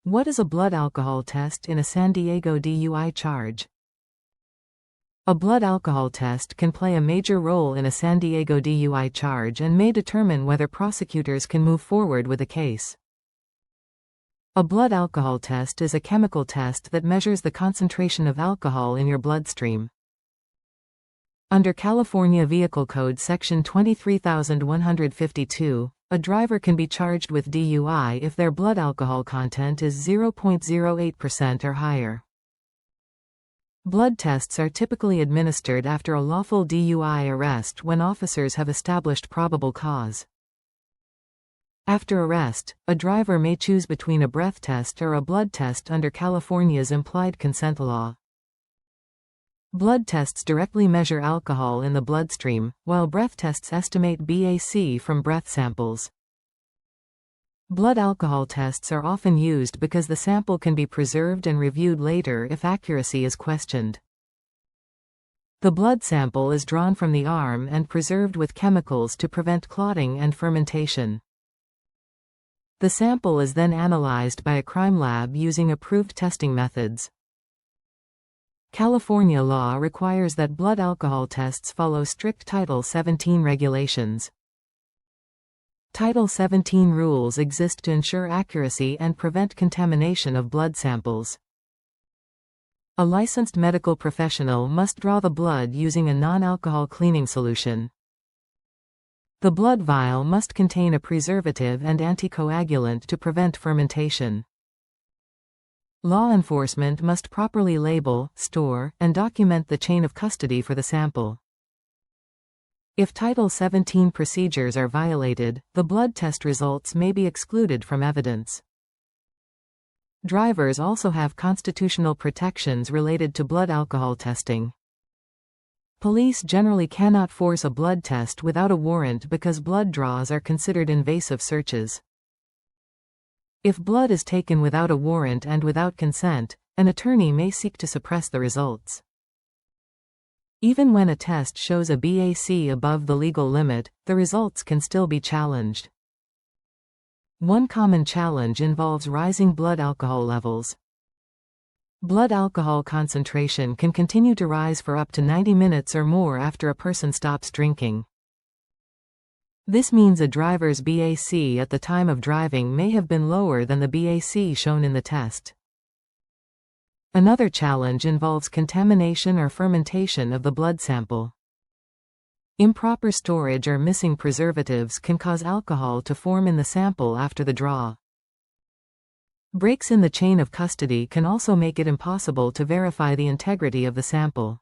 What is a blood alcohol test in a San Diego DUI charge? A blood alcohol test can play a major role in a San Diego DUI charge and may determine whether prosecutors can move forward with a case. A blood alcohol test is a chemical test that measures the concentration of alcohol in your bloodstream. Under California Vehicle Code Section 23152, a driver can be charged with DUI if their blood alcohol content is 0.08% or higher. Blood tests are typically administered after a lawful DUI arrest when officers have established probable cause. After arrest, a driver may choose between a breath test or a blood test under California's implied consent law. Blood tests directly measure alcohol in the bloodstream, while breath tests estimate BAC from breath samples. Blood alcohol tests are often used because the sample can be preserved and reviewed later if accuracy is questioned. The blood sample is drawn from the arm and preserved with chemicals to prevent clotting and fermentation. The sample is then analyzed by a crime lab using approved testing methods. California law requires that blood alcohol tests follow strict Title 17 regulations. Title 17 rules exist to ensure accuracy and prevent contamination of blood samples. A licensed medical professional must draw the blood using a non-alcohol cleaning solution. The blood vial must contain a preservative and anticoagulant to prevent fermentation. Law enforcement must properly label, store, and document the chain of custody for the sample. If Title 17 procedures are violated, the blood test results may be excluded from evidence. Drivers also have constitutional protections related to blood alcohol testing. Police generally cannot force a blood test without a warrant because blood draws are considered invasive searches. If blood is taken without a warrant and without consent, an attorney may seek to suppress the results. Even when a test shows a BAC above the legal limit, the results can still be challenged. One common challenge involves rising blood alcohol levels. Blood alcohol concentration can continue to rise for up to 90 minutes or more after a person stops drinking. This means a driver's BAC at the time of driving may have been lower than the BAC shown in the test. Another challenge involves contamination or fermentation of the blood sample. Improper storage or missing preservatives can cause alcohol to form in the sample after the draw. Breaks in the chain of custody can also make it impossible to verify the integrity of the sample.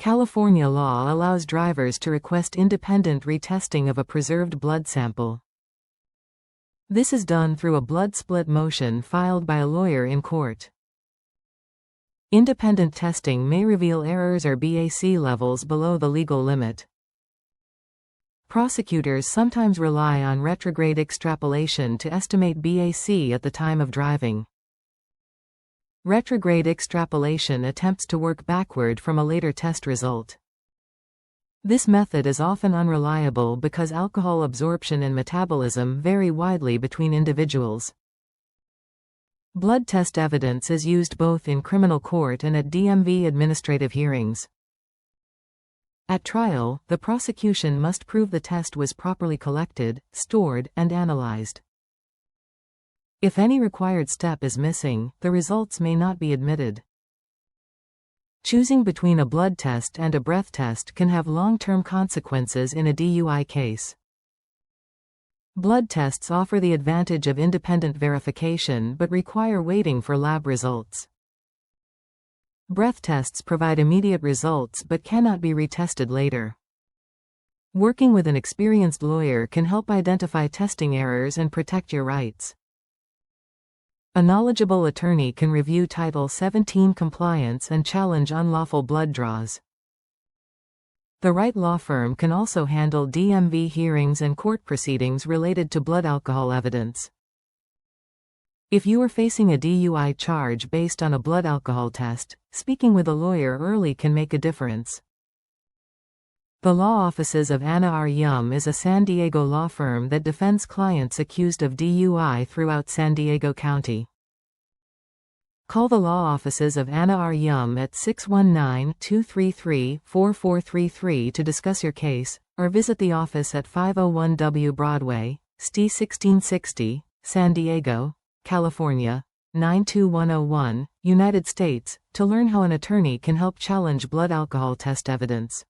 California law allows drivers to request independent retesting of a preserved blood sample. This is done through a blood split motion filed by a lawyer in court. Independent testing may reveal errors or BAC levels below the legal limit. Prosecutors sometimes rely on retrograde extrapolation to estimate BAC at the time of driving. Retrograde extrapolation attempts to work backward from a later test result. This method is often unreliable because alcohol absorption and metabolism vary widely between individuals. Blood test evidence is used both in criminal court and at DMV administrative hearings. At trial, the prosecution must prove the test was properly collected, stored, and analyzed. If any required step is missing, the results may not be admitted. Choosing between a blood test and a breath test can have long-term consequences in a DUI case. Blood tests offer the advantage of independent verification but require waiting for lab results. Breath tests provide immediate results but cannot be retested later. Working with an experienced lawyer can help identify testing errors and protect your rights. A knowledgeable attorney can review Title 17 compliance and challenge unlawful blood draws. The right law firm can also handle DMV hearings and court proceedings related to blood alcohol evidence. If you are facing a DUI charge based on a blood alcohol test, speaking with a lawyer early can make a difference. The law offices of Anna R. Yum is a San Diego law firm that defends clients accused of DUI throughout San Diego County. Call the law offices of Anna R. Yum at 619-233-4433 to discuss your case, or visit the office at 501 W Broadway, ST 1660, San Diego, California, 92101, United States, to learn how an attorney can help challenge blood alcohol test evidence.